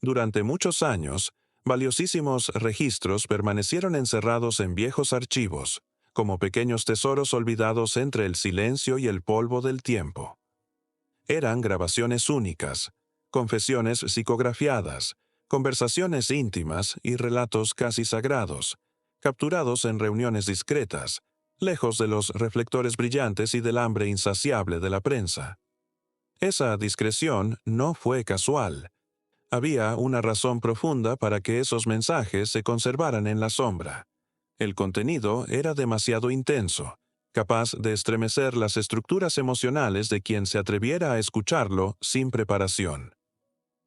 Durante muchos años, valiosísimos registros permanecieron encerrados en viejos archivos, como pequeños tesoros olvidados entre el silencio y el polvo del tiempo. Eran grabaciones únicas, confesiones psicografiadas, conversaciones íntimas y relatos casi sagrados, capturados en reuniones discretas, lejos de los reflectores brillantes y del hambre insaciable de la prensa. Esa discreción no fue casual. Había una razón profunda para que esos mensajes se conservaran en la sombra. El contenido era demasiado intenso, capaz de estremecer las estructuras emocionales de quien se atreviera a escucharlo sin preparación.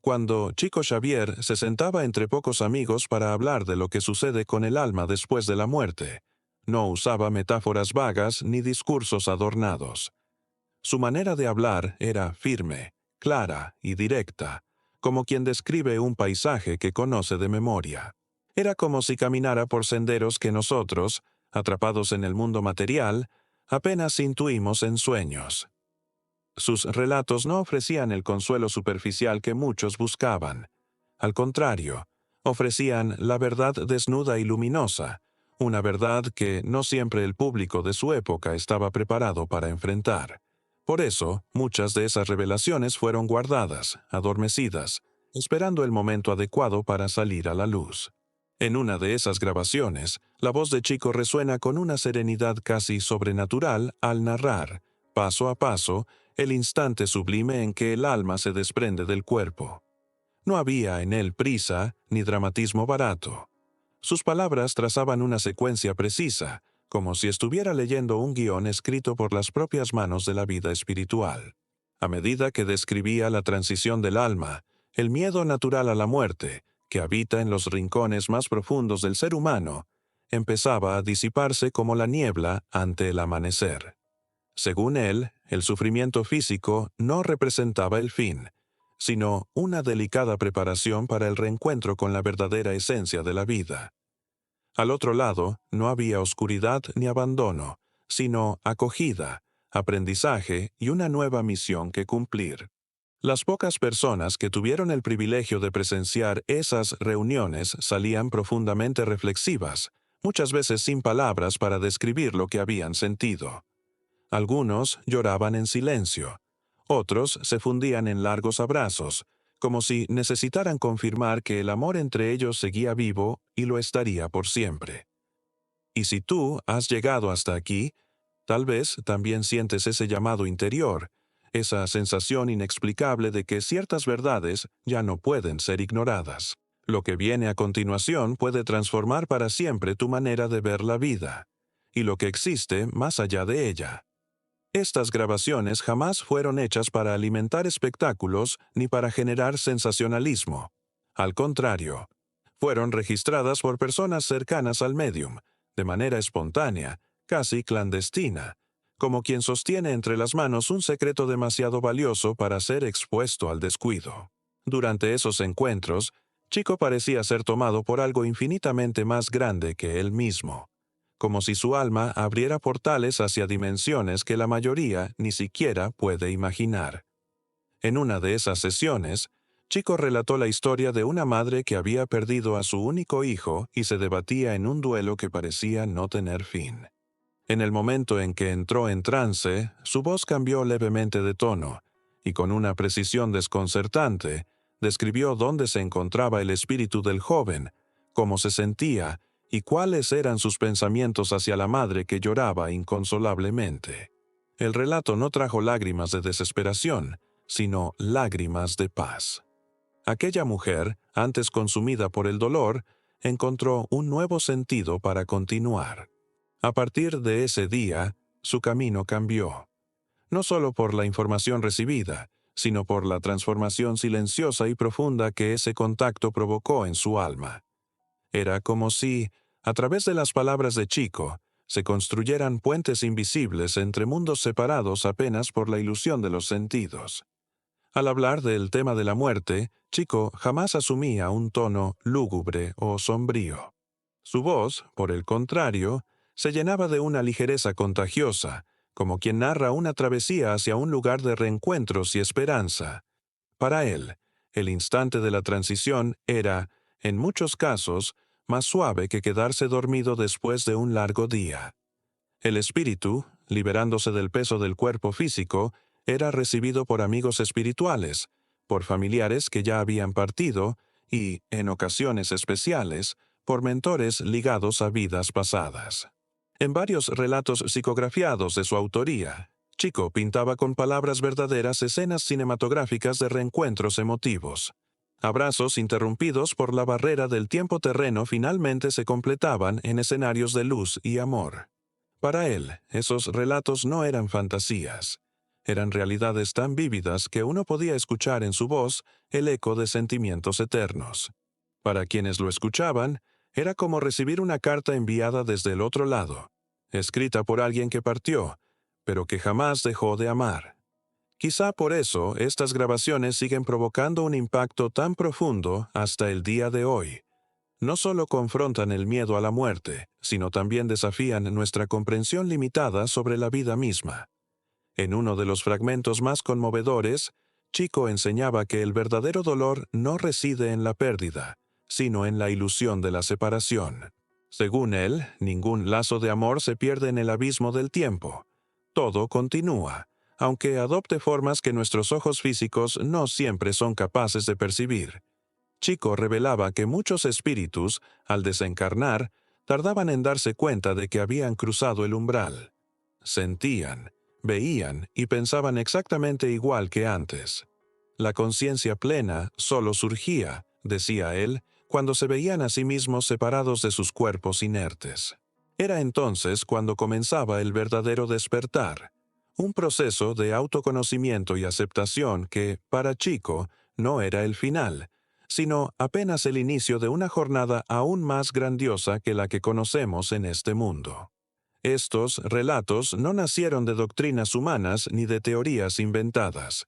Cuando Chico Xavier se sentaba entre pocos amigos para hablar de lo que sucede con el alma después de la muerte, no usaba metáforas vagas ni discursos adornados. Su manera de hablar era firme, clara y directa, como quien describe un paisaje que conoce de memoria. Era como si caminara por senderos que nosotros, atrapados en el mundo material, apenas intuimos en sueños. Sus relatos no ofrecían el consuelo superficial que muchos buscaban. Al contrario, ofrecían la verdad desnuda y luminosa, una verdad que no siempre el público de su época estaba preparado para enfrentar. Por eso, muchas de esas revelaciones fueron guardadas, adormecidas, esperando el momento adecuado para salir a la luz. En una de esas grabaciones, la voz de Chico resuena con una serenidad casi sobrenatural al narrar, paso a paso, el instante sublime en que el alma se desprende del cuerpo. No había en él prisa ni dramatismo barato. Sus palabras trazaban una secuencia precisa, como si estuviera leyendo un guión escrito por las propias manos de la vida espiritual. A medida que describía la transición del alma, el miedo natural a la muerte, que habita en los rincones más profundos del ser humano, empezaba a disiparse como la niebla ante el amanecer. Según él, el sufrimiento físico no representaba el fin, sino una delicada preparación para el reencuentro con la verdadera esencia de la vida. Al otro lado, no había oscuridad ni abandono, sino acogida, aprendizaje y una nueva misión que cumplir. Las pocas personas que tuvieron el privilegio de presenciar esas reuniones salían profundamente reflexivas, muchas veces sin palabras para describir lo que habían sentido. Algunos lloraban en silencio, otros se fundían en largos abrazos, como si necesitaran confirmar que el amor entre ellos seguía vivo y lo estaría por siempre. Y si tú has llegado hasta aquí, tal vez también sientes ese llamado interior, esa sensación inexplicable de que ciertas verdades ya no pueden ser ignoradas. Lo que viene a continuación puede transformar para siempre tu manera de ver la vida, y lo que existe más allá de ella. Estas grabaciones jamás fueron hechas para alimentar espectáculos ni para generar sensacionalismo. Al contrario, fueron registradas por personas cercanas al médium, de manera espontánea, casi clandestina, como quien sostiene entre las manos un secreto demasiado valioso para ser expuesto al descuido. Durante esos encuentros, Chico parecía ser tomado por algo infinitamente más grande que él mismo, como si su alma abriera portales hacia dimensiones que la mayoría ni siquiera puede imaginar. En una de esas sesiones, Chico relató la historia de una madre que había perdido a su único hijo y se debatía en un duelo que parecía no tener fin. En el momento en que entró en trance, su voz cambió levemente de tono, y con una precisión desconcertante, describió dónde se encontraba el espíritu del joven, cómo se sentía y cuáles eran sus pensamientos hacia la madre que lloraba inconsolablemente. El relato no trajo lágrimas de desesperación, sino lágrimas de paz. Aquella mujer, antes consumida por el dolor, encontró un nuevo sentido para continuar. A partir de ese día, su camino cambió. No solo por la información recibida, sino por la transformación silenciosa y profunda que ese contacto provocó en su alma. Era como si, a través de las palabras de Chico, se construyeran puentes invisibles entre mundos separados apenas por la ilusión de los sentidos. Al hablar del tema de la muerte, Chico jamás asumía un tono lúgubre o sombrío. Su voz, por el contrario, se llenaba de una ligereza contagiosa, como quien narra una travesía hacia un lugar de reencuentros y esperanza. Para él, El instante de la transición era, en muchos casos, más suave que quedarse dormido después de un largo día. El espíritu, liberándose del peso del cuerpo físico, era recibido por amigos espirituales, por familiares que ya habían partido y, en ocasiones especiales, por mentores ligados a vidas pasadas. En varios relatos psicografiados de su autoría, Chico pintaba con palabras verdaderas escenas cinematográficas de reencuentros emotivos. Abrazos interrumpidos por la barrera del tiempo terreno finalmente se completaban en escenarios de luz y amor. Para él, esos relatos no eran fantasías. Eran realidades tan vívidas que uno podía escuchar en su voz el eco de sentimientos eternos. Para quienes lo escuchaban, era como recibir una carta enviada desde el otro lado, escrita por alguien que partió, pero que jamás dejó de amar. Quizá por eso estas grabaciones siguen provocando un impacto tan profundo hasta el día de hoy. No solo confrontan el miedo a la muerte, sino también desafían nuestra comprensión limitada sobre la vida misma. En uno de los fragmentos más conmovedores, Chico enseñaba que el verdadero dolor no reside en la pérdida, sino en la ilusión de la separación. Según él, ningún lazo de amor se pierde en el abismo del tiempo. Todo continúa, aunque adopte formas que nuestros ojos físicos no siempre son capaces de percibir. Chico revelaba que muchos espíritus, al desencarnar, tardaban en darse cuenta de que habían cruzado el umbral. Sentían, veían y pensaban exactamente igual que antes. La conciencia plena solo surgía, decía él, cuando se veían a sí mismos separados de sus cuerpos inertes. Era entonces cuando comenzaba el verdadero despertar, un proceso de autoconocimiento y aceptación que, para Chico, no era el final, sino apenas el inicio de una jornada aún más grandiosa que la que conocemos en este mundo. Estos relatos no nacieron de doctrinas humanas ni de teorías inventadas.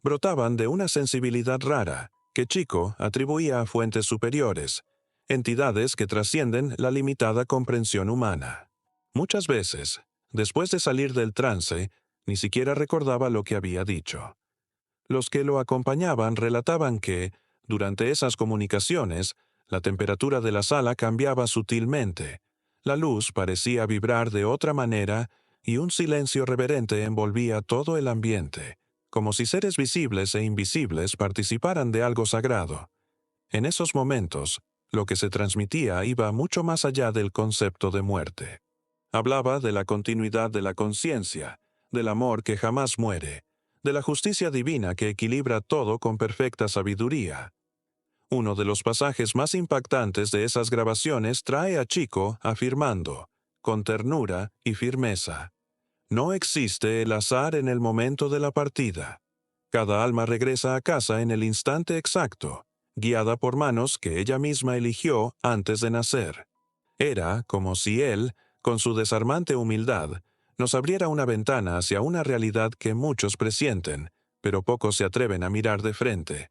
Brotaban de una sensibilidad rara, que Chico atribuía a fuentes superiores, entidades que trascienden la limitada comprensión humana. Muchas veces, después de salir del trance, ni siquiera recordaba lo que había dicho. Los que lo acompañaban relataban que, durante esas comunicaciones, la temperatura de la sala cambiaba sutilmente, la luz parecía vibrar de otra manera y un silencio reverente envolvía todo el ambiente, como si seres visibles e invisibles participaran de algo sagrado. En esos momentos, lo que se transmitía iba mucho más allá del concepto de muerte. Hablaba de la continuidad de la conciencia, del amor que jamás muere, de la justicia divina que equilibra todo con perfecta sabiduría. Uno de los pasajes más impactantes de esas grabaciones trae a Chico afirmando, con ternura y firmeza: no existe el azar en el momento de la partida. Cada alma regresa a casa en el instante exacto, guiada por manos que ella misma eligió antes de nacer. Era como si él, con su desarmante humildad, nos abriera una ventana hacia una realidad que muchos presienten, pero pocos se atreven a mirar de frente.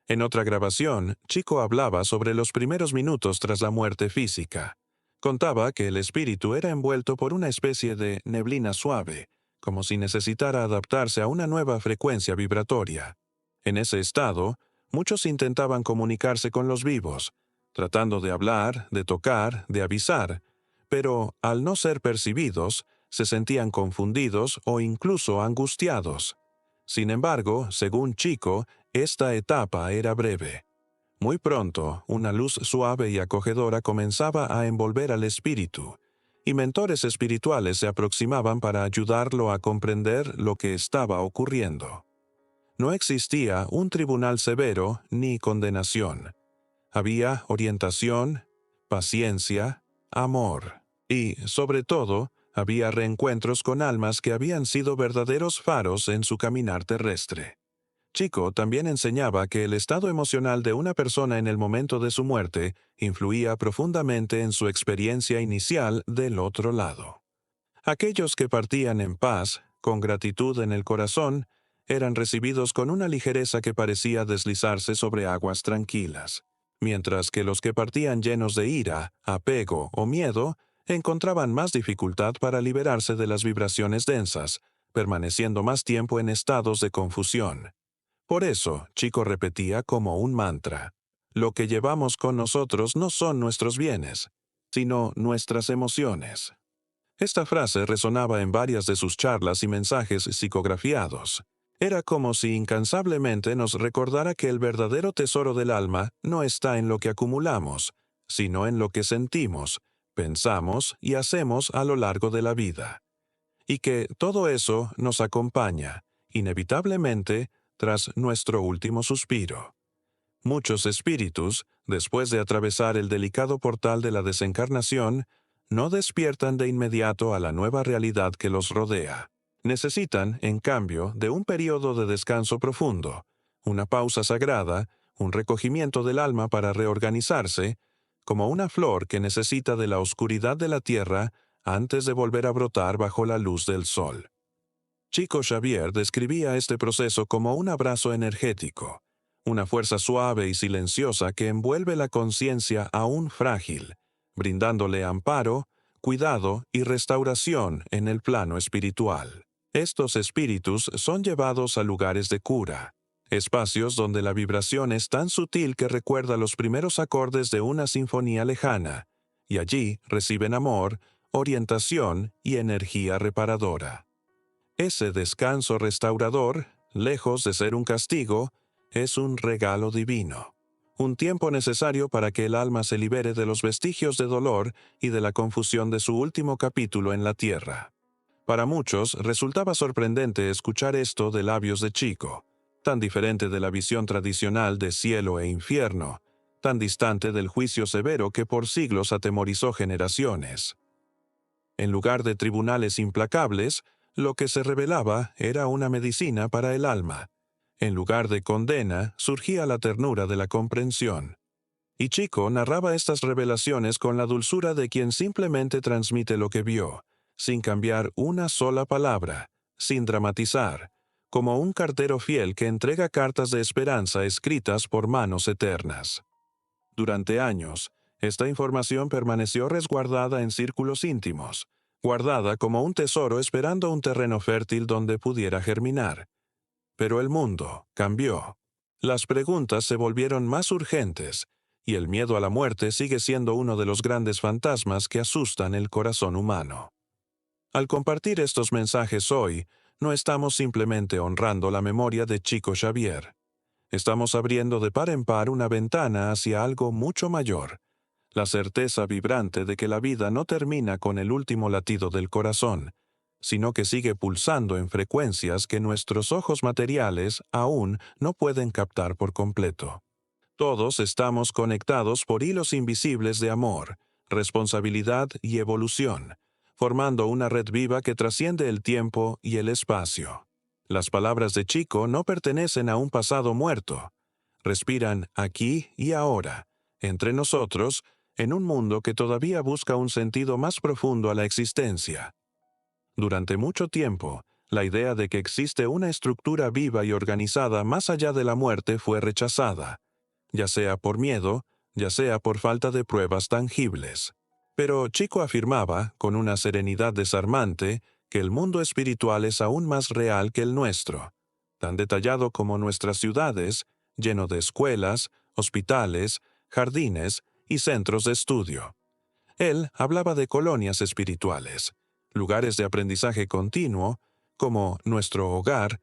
En otra grabación, Chico hablaba sobre los primeros minutos tras la muerte física. Contaba que el espíritu era envuelto por una especie de neblina suave, como si necesitara adaptarse a una nueva frecuencia vibratoria. En ese estado, muchos intentaban comunicarse con los vivos, tratando de hablar, de tocar, de avisar, pero, al no ser percibidos, se sentían confundidos o incluso angustiados. Sin embargo, según Chico, esta etapa era breve. Muy pronto, una luz suave y acogedora comenzaba a envolver al espíritu, y mentores espirituales se aproximaban para ayudarlo a comprender lo que estaba ocurriendo. No existía un tribunal severo ni condenación. Había orientación, paciencia, amor y, sobre todo, había reencuentros con almas que habían sido verdaderos faros en su caminar terrestre. Chico también enseñaba que el estado emocional de una persona en el momento de su muerte influía profundamente en su experiencia inicial del otro lado. Aquellos que partían en paz, con gratitud en el corazón, eran recibidos con una ligereza que parecía deslizarse sobre aguas tranquilas, mientras que los que partían llenos de ira, apego o miedo encontraban más dificultad para liberarse de las vibraciones densas, permaneciendo más tiempo en estados de confusión. Por eso, Chico repetía como un mantra: lo que llevamos con nosotros no son nuestros bienes, sino nuestras emociones. Esta frase resonaba en varias de sus charlas y mensajes psicografiados. Era como si incansablemente nos recordara que el verdadero tesoro del alma no está en lo que acumulamos, sino en lo que sentimos, pensamos y hacemos a lo largo de la vida. Y que todo eso nos acompaña, inevitablemente, tras nuestro último suspiro. Muchos espíritus, después de atravesar el delicado portal de la desencarnación, no despiertan de inmediato a la nueva realidad que los rodea. Necesitan, en cambio, de un periodo de descanso profundo, una pausa sagrada, un recogimiento del alma para reorganizarse, como una flor que necesita de la oscuridad de la tierra antes de volver a brotar bajo la luz del sol. Chico Xavier describía este proceso como un abrazo energético, una fuerza suave y silenciosa que envuelve la conciencia aún frágil, brindándole amparo, cuidado y restauración en el plano espiritual. Estos espíritus son llevados a lugares de cura, espacios donde la vibración es tan sutil que recuerda los primeros acordes de una sinfonía lejana, y allí reciben amor, orientación y energía reparadora. Ese descanso restaurador, lejos de ser un castigo, es un regalo divino, un tiempo necesario para que el alma se libere de los vestigios de dolor y de la confusión de su último capítulo en la tierra. Para muchos resultaba sorprendente escuchar esto de labios de Chico, tan diferente de la visión tradicional de cielo e infierno, tan distante del juicio severo que por siglos atemorizó generaciones. En lugar de tribunales implacables, lo que se revelaba era una medicina para el alma. En lugar de condena, surgía la ternura de la comprensión. Y Chico narraba estas revelaciones con la dulzura de quien simplemente transmite lo que vio, sin cambiar una sola palabra, sin dramatizar, como un cartero fiel que entrega cartas de esperanza escritas por manos eternas. Durante años, esta información permaneció resguardada en círculos íntimos, guardada como un tesoro esperando un terreno fértil donde pudiera germinar. Pero el mundo cambió. Las preguntas se volvieron más urgentes, y el miedo a la muerte sigue siendo uno de los grandes fantasmas que asustan el corazón humano. Al compartir estos mensajes hoy, no estamos simplemente honrando la memoria de Chico Xavier. Estamos abriendo de par en par una ventana hacia algo mucho mayor, la certeza vibrante de que la vida no termina con el último latido del corazón, sino que sigue pulsando en frecuencias que nuestros ojos materiales aún no pueden captar por completo. Todos estamos conectados por hilos invisibles de amor, responsabilidad y evolución, formando una red viva que trasciende el tiempo y el espacio. Las palabras de Chico no pertenecen a un pasado muerto. Respiran aquí y ahora, entre nosotros, en un mundo que todavía busca un sentido más profundo a la existencia. Durante mucho tiempo, la idea de que existe una estructura viva y organizada más allá de la muerte fue rechazada, ya sea por miedo, ya sea por falta de pruebas tangibles. Pero Chico afirmaba, con una serenidad desarmante, que el mundo espiritual es aún más real que el nuestro, tan detallado como nuestras ciudades, lleno de escuelas, hospitales, jardines y centros de estudio. Él hablaba de colonias espirituales, lugares de aprendizaje continuo, como nuestro hogar,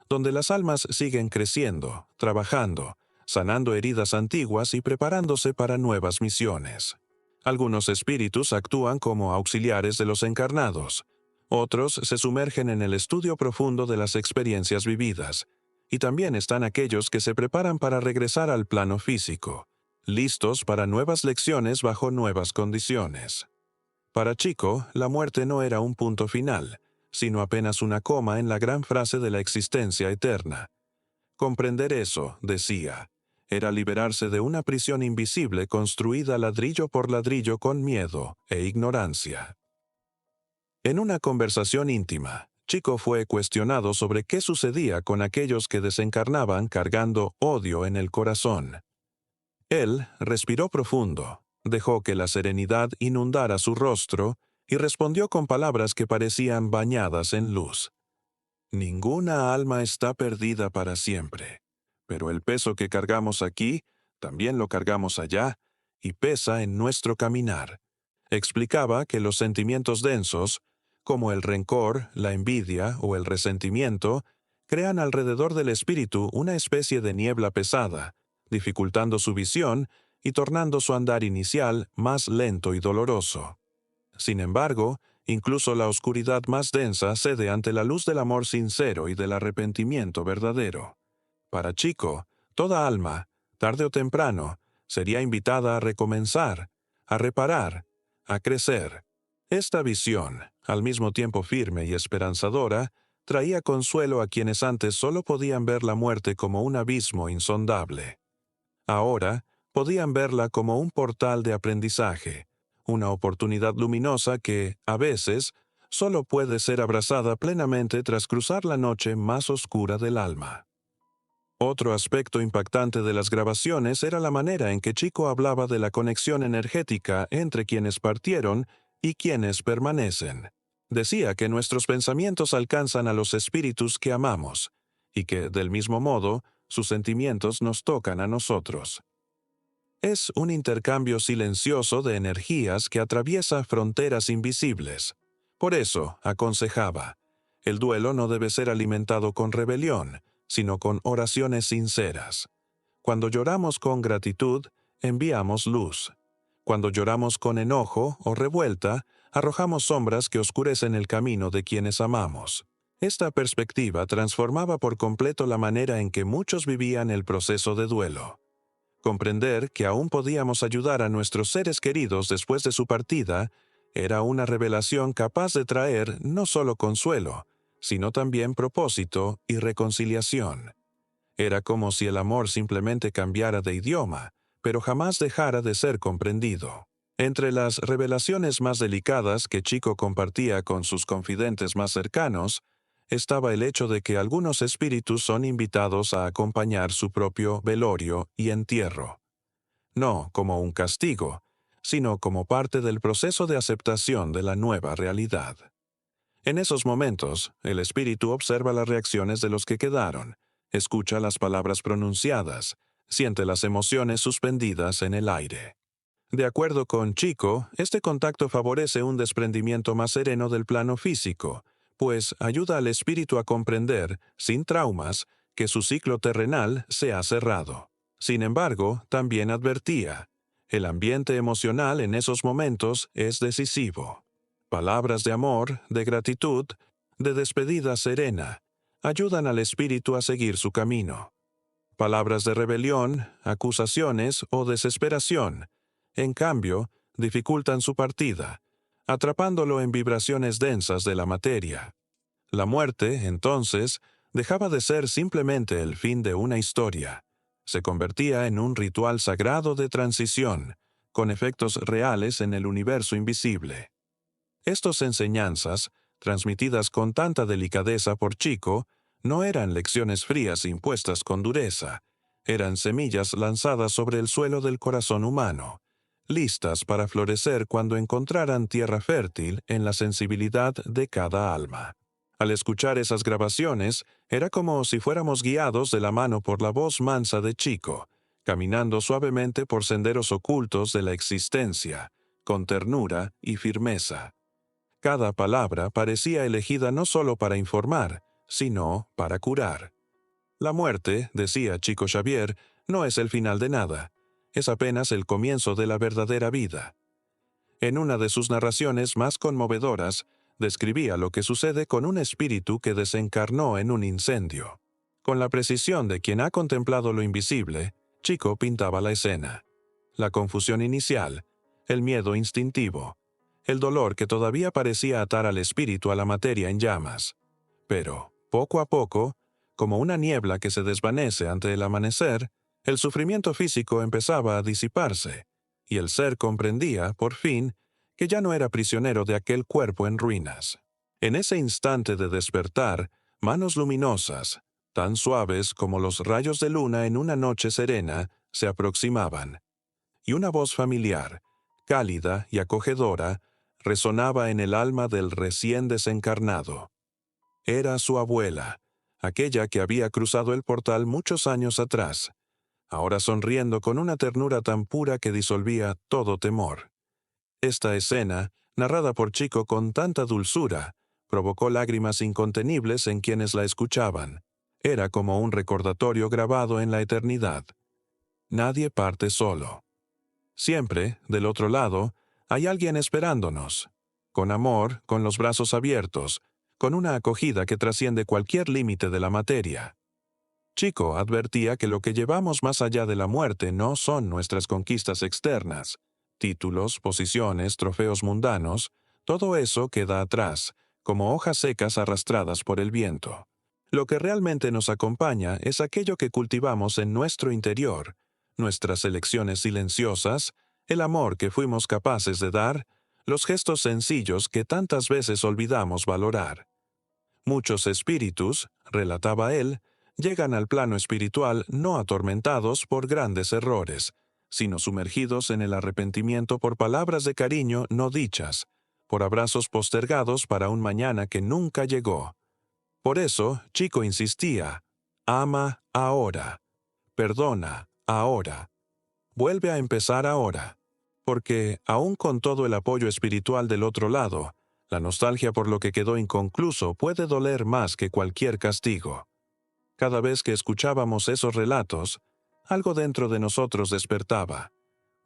donde las almas siguen creciendo, trabajando, sanando heridas antiguas y preparándose para nuevas misiones. Algunos espíritus actúan como auxiliares de los encarnados, otros se sumergen en el estudio profundo de las experiencias vividas, y también están aquellos que se preparan para regresar al plano físico, listos para nuevas lecciones bajo nuevas condiciones. Para Chico, la muerte no era un punto final, sino apenas una coma en la gran frase de la existencia eterna. Comprender eso, decía, era liberarse de una prisión invisible construida ladrillo por ladrillo con miedo e ignorancia. En una conversación íntima, Chico fue cuestionado sobre qué sucedía con aquellos que desencarnaban cargando odio en el corazón. Él respiró profundo, dejó que la serenidad inundara su rostro y respondió con palabras que parecían bañadas en luz. Ninguna alma está perdida para siempre. pero el peso que cargamos aquí, también lo cargamos allá, y pesa en nuestro caminar. Explicaba que los sentimientos densos, como el rencor, la envidia o el resentimiento, crean alrededor del espíritu una especie de niebla pesada, dificultando su visión y tornando su andar inicial más lento y doloroso. Sin embargo, incluso la oscuridad más densa cede ante la luz del amor sincero y del arrepentimiento verdadero. Para Chico, toda alma, tarde o temprano, sería invitada a recomenzar, a reparar, a crecer. Esta visión, al mismo tiempo firme y esperanzadora, traía consuelo a quienes antes solo podían ver la muerte como un abismo insondable. Ahora, podían verla como un portal de aprendizaje, una oportunidad luminosa que, a veces, solo puede ser abrazada plenamente tras cruzar la noche más oscura del alma. Otro aspecto impactante de las grabaciones era la manera en que Chico hablaba de la conexión energética entre quienes partieron y quienes permanecen. Decía que nuestros pensamientos alcanzan a los espíritus que amamos, y que, del mismo modo, sus sentimientos nos tocan a nosotros. Es un intercambio silencioso de energías que atraviesa fronteras invisibles. Por eso, aconsejaba, el duelo no debe ser alimentado con rebelión, sino con oraciones sinceras. Cuando lloramos con gratitud, enviamos luz. Cuando lloramos con enojo o revuelta, arrojamos sombras que oscurecen el camino de quienes amamos. Esta perspectiva transformaba por completo la manera en que muchos vivían el proceso de duelo. Comprender que aún podíamos ayudar a nuestros seres queridos después de su partida era una revelación capaz de traer no solo consuelo, sino también propósito y reconciliación. Era como si el amor simplemente cambiara de idioma, pero jamás dejara de ser comprendido. Entre las revelaciones más delicadas que Chico compartía con sus confidentes más cercanos, estaba el hecho de que algunos espíritus son invitados a acompañar su propio velorio y entierro. No como un castigo, sino como parte del proceso de aceptación de la nueva realidad. En esos momentos, el espíritu observa las reacciones de los que quedaron, escucha las palabras pronunciadas, siente las emociones suspendidas en el aire. De acuerdo con Chico, este contacto favorece un desprendimiento más sereno del plano físico, pues ayuda al espíritu a comprender, sin traumas, que su ciclo terrenal se ha cerrado. Sin embargo, también advertía, el ambiente emocional en esos momentos es decisivo. Palabras de amor, de gratitud, de despedida serena, ayudan al espíritu a seguir su camino. Palabras de rebelión, acusaciones o desesperación, en cambio, dificultan su partida, atrapándolo en vibraciones densas de la materia. La muerte, entonces, dejaba de ser simplemente el fin de una historia. Se convertía en un ritual sagrado de transición, con efectos reales en el universo invisible. Estas enseñanzas, transmitidas con tanta delicadeza por Chico, no eran lecciones frías impuestas con dureza, eran semillas lanzadas sobre el suelo del corazón humano, listas para florecer cuando encontraran tierra fértil en la sensibilidad de cada alma. Al escuchar esas grabaciones, era como si fuéramos guiados de la mano por la voz mansa de Chico, caminando suavemente por senderos ocultos de la existencia, con ternura y firmeza. Cada palabra parecía elegida no solo para informar, sino para curar. La muerte, decía Chico Xavier, no es el final de nada, es apenas el comienzo de la verdadera vida. En una de sus narraciones más conmovedoras, describía lo que sucede con un espíritu que desencarnó en un incendio. Con la precisión de quien ha contemplado lo invisible, Chico pintaba la escena. La confusión inicial, el miedo instintivo, el dolor que todavía parecía atar al espíritu a la materia en llamas. Pero, poco a poco, como una niebla que se desvanece ante el amanecer, el sufrimiento físico empezaba a disiparse, y el ser comprendía, por fin, que ya no era prisionero de aquel cuerpo en ruinas. En ese instante de despertar, manos luminosas, tan suaves como los rayos de luna en una noche serena, se aproximaban, y una voz familiar, cálida y acogedora, resonaba en el alma del recién desencarnado. Era su abuela, aquella que había cruzado el portal muchos años atrás, ahora sonriendo con una ternura tan pura que disolvía todo temor. Esta escena, narrada por Chico con tanta dulzura, provocó lágrimas incontenibles en quienes la escuchaban. Era como un recordatorio grabado en la eternidad. Nadie parte solo. Siempre, del otro lado, hay alguien esperándonos. Con amor, con los brazos abiertos, con una acogida que trasciende cualquier límite de la materia. Chico advertía que lo que llevamos más allá de la muerte no son nuestras conquistas externas, títulos, posiciones, trofeos mundanos, todo eso queda atrás, como hojas secas arrastradas por el viento. Lo que realmente nos acompaña es aquello que cultivamos en nuestro interior, nuestras elecciones silenciosas, el amor que fuimos capaces de dar, los gestos sencillos que tantas veces olvidamos valorar. Muchos espíritus, relataba él, llegan al plano espiritual no atormentados por grandes errores, sino sumergidos en el arrepentimiento por palabras de cariño no dichas, por abrazos postergados para un mañana que nunca llegó. Por eso, Chico insistía, ama ahora, perdona ahora, vuelve a empezar ahora, porque, aun con todo el apoyo espiritual del otro lado, la nostalgia por lo que quedó inconcluso puede doler más que cualquier castigo. Cada vez que escuchábamos esos relatos, algo dentro de nosotros despertaba,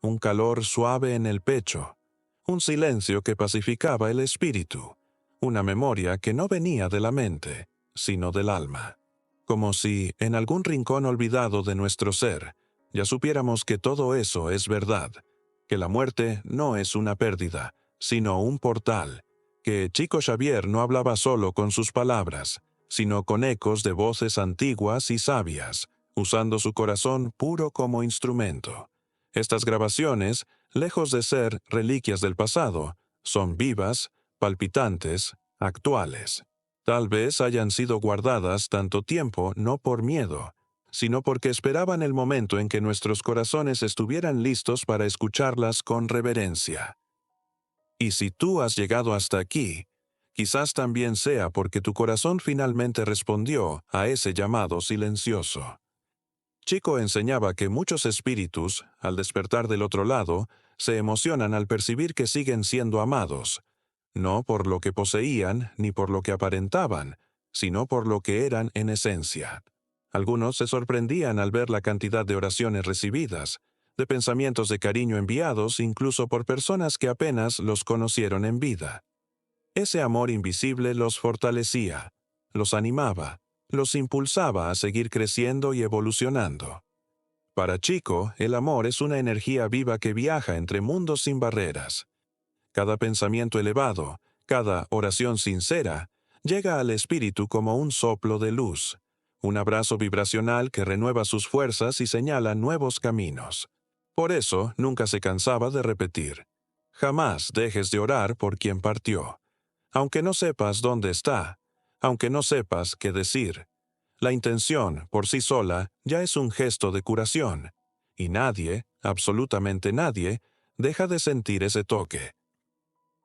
un calor suave en el pecho, un silencio que pacificaba el espíritu, una memoria que no venía de la mente, sino del alma. Como si, en algún rincón olvidado de nuestro ser, ya supiéramos que todo eso es verdad, que la muerte no es una pérdida, sino un portal, que Chico Xavier no hablaba solo con sus palabras, sino con ecos de voces antiguas y sabias, usando su corazón puro como instrumento. Estas grabaciones, lejos de ser reliquias del pasado, son vivas, palpitantes, actuales. Tal vez hayan sido guardadas tanto tiempo no por miedo, sino porque esperaban el momento en que nuestros corazones estuvieran listos para escucharlas con reverencia. Y si tú has llegado hasta aquí, quizás también sea porque tu corazón finalmente respondió a ese llamado silencioso. Chico enseñaba que muchos espíritus, al despertar del otro lado, se emocionan al percibir que siguen siendo amados, no por lo que poseían ni por lo que aparentaban, sino por lo que eran en esencia. Algunos se sorprendían al ver la cantidad de oraciones recibidas, de pensamientos de cariño enviados incluso por personas que apenas los conocieron en vida. Ese amor invisible los fortalecía, los animaba, los impulsaba a seguir creciendo y evolucionando. Para Chico, el amor es una energía viva que viaja entre mundos sin barreras. Cada pensamiento elevado, cada oración sincera, llega al espíritu como un soplo de luz, un abrazo vibracional que renueva sus fuerzas y señala nuevos caminos. Por eso, nunca se cansaba de repetir: jamás dejes de orar por quien partió. Aunque no sepas dónde está, aunque no sepas qué decir, la intención, por sí sola, ya es un gesto de curación, y nadie, absolutamente nadie, deja de sentir ese toque.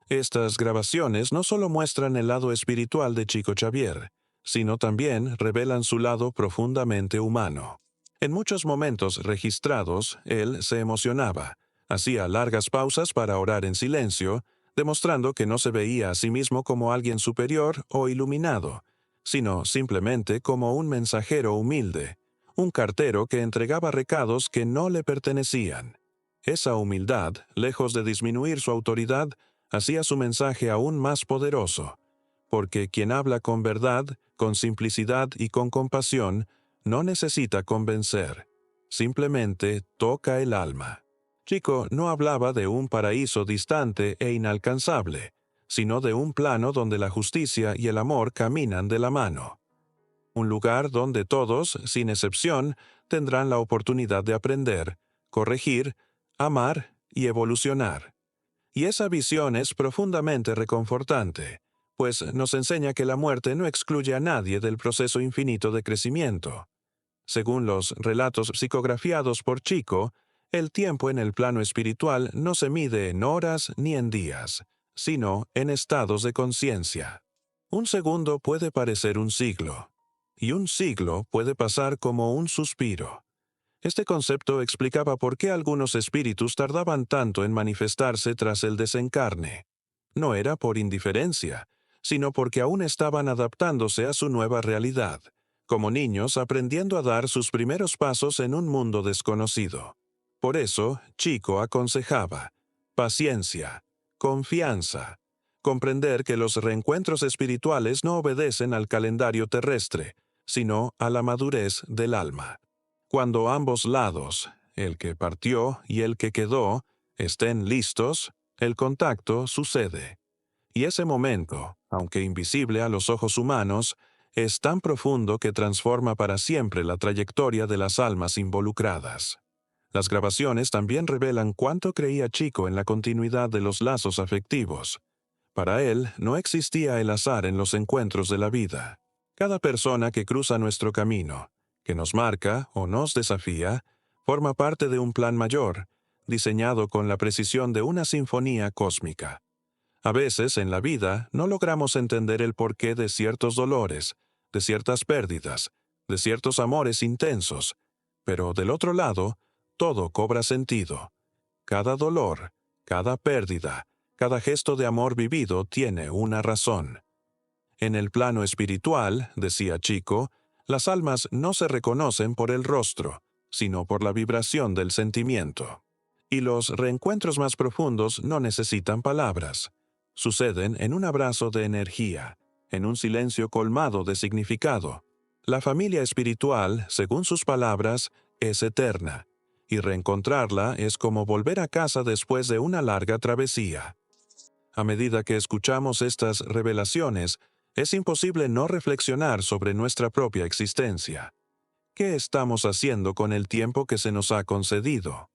Estas grabaciones no solo muestran el lado espiritual de Chico Xavier, sino también revelan su lado profundamente humano. En muchos momentos registrados, él se emocionaba, hacía largas pausas para orar en silencio, demostrando que no se veía a sí mismo como alguien superior o iluminado, sino simplemente como un mensajero humilde, un cartero que entregaba recados que no le pertenecían. Esa humildad, lejos de disminuir su autoridad, hacía su mensaje aún más poderoso, porque quien habla con verdad, con simplicidad y con compasión, no necesita convencer, simplemente toca el alma. Chico no hablaba de un paraíso distante e inalcanzable, sino de un plano donde la justicia y el amor caminan de la mano. Un lugar donde todos, sin excepción, tendrán la oportunidad de aprender, corregir, amar y evolucionar. Y esa visión es profundamente reconfortante, pues nos enseña que la muerte no excluye a nadie del proceso infinito de crecimiento. Según los relatos psicografiados por Chico, el tiempo en el plano espiritual no se mide en horas ni en días, sino en estados de conciencia. Un segundo puede parecer un siglo. y un siglo puede pasar como un suspiro. Este concepto explicaba por qué algunos espíritus tardaban tanto en manifestarse tras el desencarne. No era por indiferencia, sino porque aún estaban adaptándose a su nueva realidad, como niños aprendiendo a dar sus primeros pasos en un mundo desconocido. Por eso, Chico aconsejaba: paciencia, confianza, comprender que los reencuentros espirituales no obedecen al calendario terrestre, sino a la madurez del alma. Cuando ambos lados, el que partió y el que quedó, estén listos, el contacto sucede. Y ese momento, aunque invisible a los ojos humanos, es tan profundo que transforma para siempre la trayectoria de las almas involucradas. Las grabaciones también revelan cuánto creía Chico en la continuidad de los lazos afectivos. Para él no existía el azar en los encuentros de la vida. Cada persona que cruza nuestro camino, que nos marca o nos desafía, forma parte de un plan mayor, diseñado con la precisión de una sinfonía cósmica. A veces en la vida no logramos entender el porqué de ciertos dolores, de ciertas pérdidas, de ciertos amores intensos, pero del otro lado, todo cobra sentido. Cada dolor, cada pérdida, cada gesto de amor vivido tiene una razón. En el plano espiritual, decía Chico, las almas no se reconocen por el rostro, sino por la vibración del sentimiento. Y los reencuentros más profundos no necesitan palabras. Suceden en un abrazo de energía, en un silencio colmado de significado. La familia espiritual, según sus palabras, es eterna, y reencontrarla es como volver a casa después de una larga travesía. A medida que escuchamos estas revelaciones, es imposible no reflexionar sobre nuestra propia existencia. ¿Qué estamos haciendo con el tiempo que se nos ha concedido?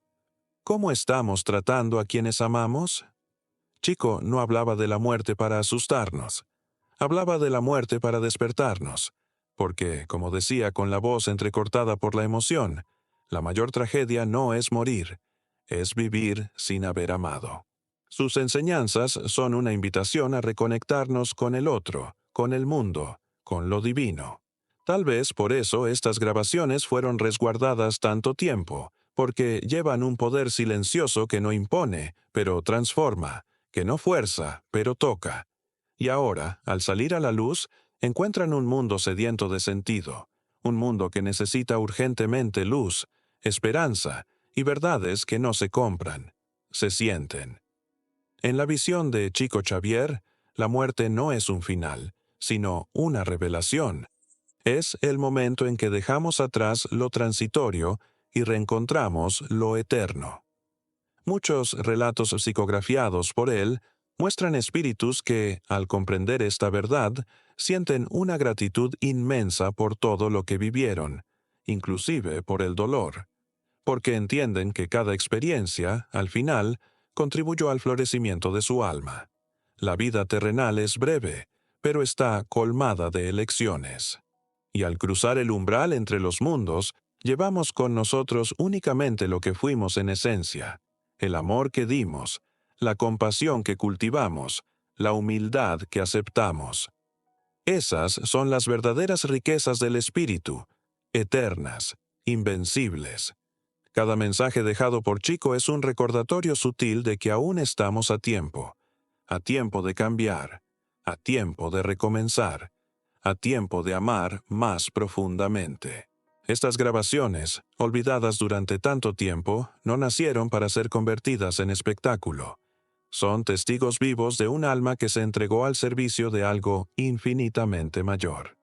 ¿Cómo estamos tratando a quienes amamos? Chico no hablaba de la muerte para asustarnos. Hablaba de la muerte para despertarnos, porque, como decía con la voz entrecortada por la emoción, la mayor tragedia no es morir, es vivir sin haber amado. Sus enseñanzas son una invitación a reconectarnos con el otro, con el mundo, con lo divino. Tal vez por eso estas grabaciones fueron resguardadas tanto tiempo, porque llevan un poder silencioso que no impone, pero transforma, que no fuerza, pero toca. Y ahora, al salir a la luz, encuentran un mundo sediento de sentido, un mundo que necesita urgentemente luz, esperanza y verdades que no se compran, se sienten. En la visión de Chico Xavier, la muerte no es un final, sino una revelación. Es el momento en que dejamos atrás lo transitorio y reencontramos lo eterno. Muchos relatos psicografiados por él muestran espíritus que, al comprender esta verdad, sienten una gratitud inmensa por todo lo que vivieron, inclusive por el dolor, porque entienden que cada experiencia, al final, contribuyó al florecimiento de su alma. La vida terrenal es breve, pero está colmada de elecciones. Y al cruzar el umbral entre los mundos, llevamos con nosotros únicamente lo que fuimos en esencia, el amor que dimos, la compasión que cultivamos, la humildad que aceptamos. Esas son las verdaderas riquezas del espíritu, eternas, invencibles. Cada mensaje dejado por Chico es un recordatorio sutil de que aún estamos a tiempo de cambiar, a tiempo de recomenzar, a tiempo de amar más profundamente. Estas grabaciones, olvidadas durante tanto tiempo, no nacieron para ser convertidas en espectáculo. Son testigos vivos de un alma que se entregó al servicio de algo infinitamente mayor.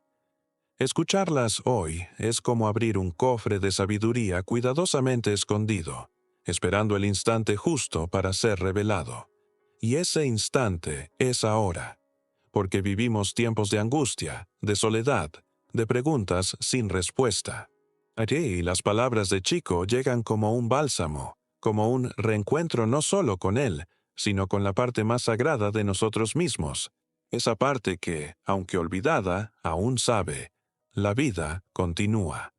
Escucharlas hoy es como abrir un cofre de sabiduría cuidadosamente escondido, esperando el instante justo para ser revelado. Y ese instante es ahora, porque vivimos tiempos de angustia, de soledad, de preguntas sin respuesta. Allí las palabras de Chico llegan como un bálsamo, como un reencuentro no solo con él, sino con la parte más sagrada de nosotros mismos, esa parte que, aunque olvidada, aún sabe. La vida continúa.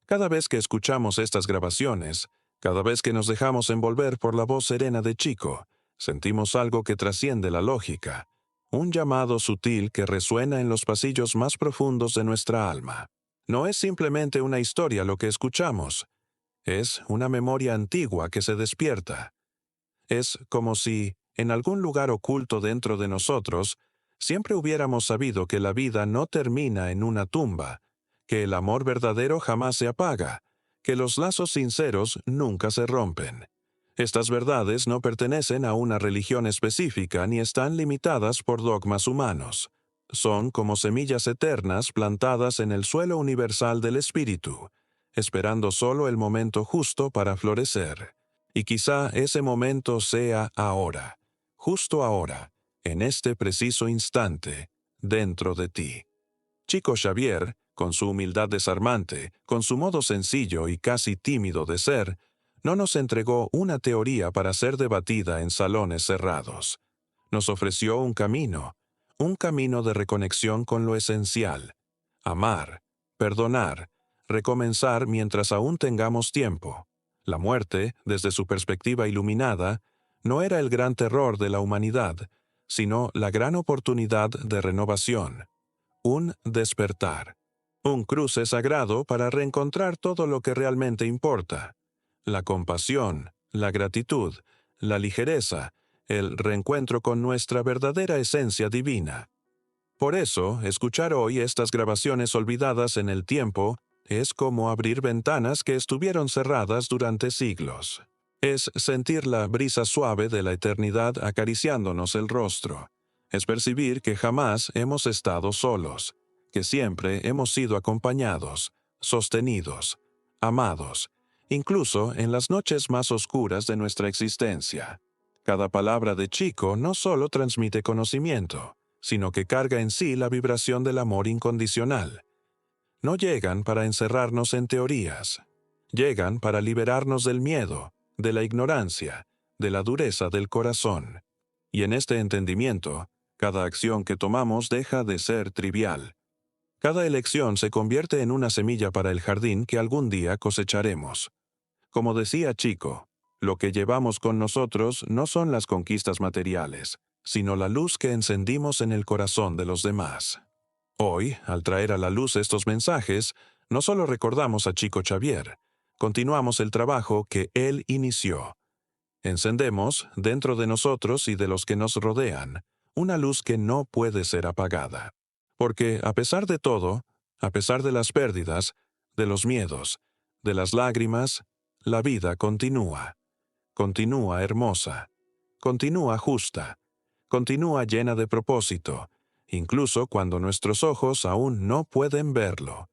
Cada vez que escuchamos estas grabaciones, cada vez que nos dejamos envolver por la voz serena de Chico, sentimos algo que trasciende la lógica, un llamado sutil que resuena en los pasillos más profundos de nuestra alma. No es simplemente una historia lo que escuchamos, es una memoria antigua que se despierta. Es como si, en algún lugar oculto dentro de nosotros, siempre hubiéramos sabido que la vida no termina en una tumba, que el amor verdadero jamás se apaga, que los lazos sinceros nunca se rompen. Estas verdades no pertenecen a una religión específica ni están limitadas por dogmas humanos. Son como semillas eternas plantadas en el suelo universal del espíritu, esperando solo el momento justo para florecer. Y quizá ese momento sea ahora, justo ahora, en este preciso instante, dentro de ti. Chico Xavier, con su humildad desarmante, con su modo sencillo y casi tímido de ser, no nos entregó una teoría para ser debatida en salones cerrados. Nos ofreció un camino de reconexión con lo esencial. Amar, perdonar, recomenzar mientras aún tengamos tiempo. La muerte, desde su perspectiva iluminada, no era el gran terror de la humanidad, sino la gran oportunidad de renovación. Un despertar. Un cruce sagrado para reencontrar todo lo que realmente importa. La compasión, la gratitud, la ligereza, el reencuentro con nuestra verdadera esencia divina. Por eso, escuchar hoy estas grabaciones olvidadas en el tiempo es como abrir ventanas que estuvieron cerradas durante siglos. Es sentir la brisa suave de la eternidad acariciándonos el rostro. Es percibir que jamás hemos estado solos, que siempre hemos sido acompañados, sostenidos, amados, incluso en las noches más oscuras de nuestra existencia. Cada palabra de Chico no solo transmite conocimiento, sino que carga en sí la vibración del amor incondicional. No llegan para encerrarnos en teorías. Llegan para liberarnos del miedo, de la ignorancia, de la dureza del corazón. Y en este entendimiento, cada acción que tomamos deja de ser trivial. Cada elección se convierte en una semilla para el jardín que algún día cosecharemos. Como decía Chico, lo que llevamos con nosotros no son las conquistas materiales, sino la luz que encendimos en el corazón de los demás. Hoy, al traer a la luz estos mensajes, no solo recordamos a Chico Xavier, continuamos el trabajo que él inició. Encendemos, dentro de nosotros y de los que nos rodean, una luz que no puede ser apagada. Porque, a pesar de todo, a pesar de las pérdidas, de los miedos, de las lágrimas, la vida continúa. Continúa hermosa. Continúa justa. Continúa llena de propósito, incluso cuando nuestros ojos aún no pueden verlo.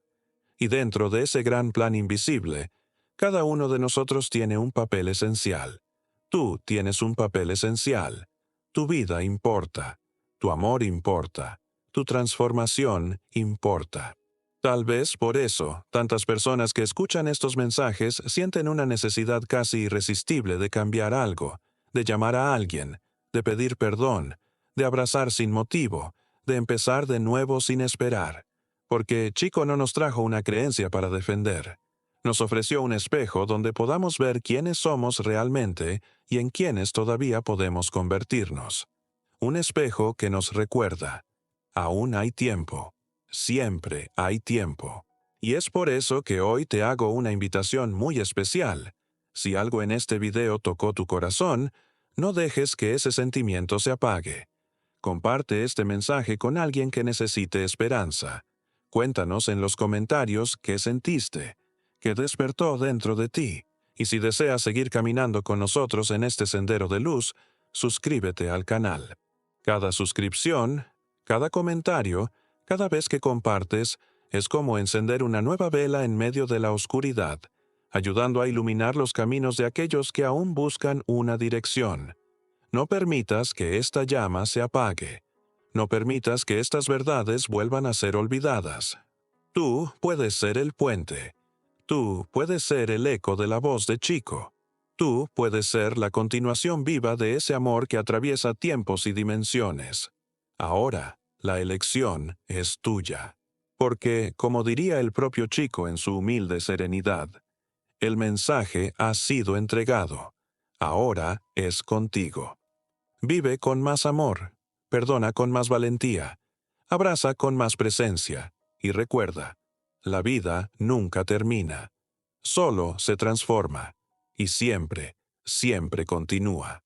Y dentro de ese gran plan invisible, cada uno de nosotros tiene un papel esencial. Tú tienes un papel esencial. Tu vida importa. Tu amor importa. Tu transformación importa. Tal vez por eso, tantas personas que escuchan estos mensajes sienten una necesidad casi irresistible de cambiar algo, de llamar a alguien, de pedir perdón, de abrazar sin motivo, de empezar de nuevo sin esperar. Porque Chico no nos trajo una creencia para defender. Nos ofreció un espejo donde podamos ver quiénes somos realmente y en quiénes todavía podemos convertirnos. Un espejo que nos recuerda: aún hay tiempo. Siempre hay tiempo. Y es por eso que hoy te hago una invitación muy especial. Si algo en este video tocó tu corazón, no dejes que ese sentimiento se apague. Comparte este mensaje con alguien que necesite esperanza. Cuéntanos en los comentarios qué sentiste, qué despertó dentro de ti. Y si deseas seguir caminando con nosotros en este sendero de luz, suscríbete al canal. Cada suscripción, cada comentario, cada vez que compartes, es como encender una nueva vela en medio de la oscuridad, ayudando a iluminar los caminos de aquellos que aún buscan una dirección. No permitas que esta llama se apague. No permitas que estas verdades vuelvan a ser olvidadas. Tú puedes ser el puente. Tú puedes ser el eco de la voz de Chico. Tú puedes ser la continuación viva de ese amor que atraviesa tiempos y dimensiones. Ahora, la elección es tuya. Porque, como diría el propio Chico en su humilde serenidad, el mensaje ha sido entregado. Ahora es contigo. Vive con más amor, perdona con más valentía, abraza con más presencia, y recuerda, La vida nunca termina. Solo se transforma. Y siempre, siempre continúa.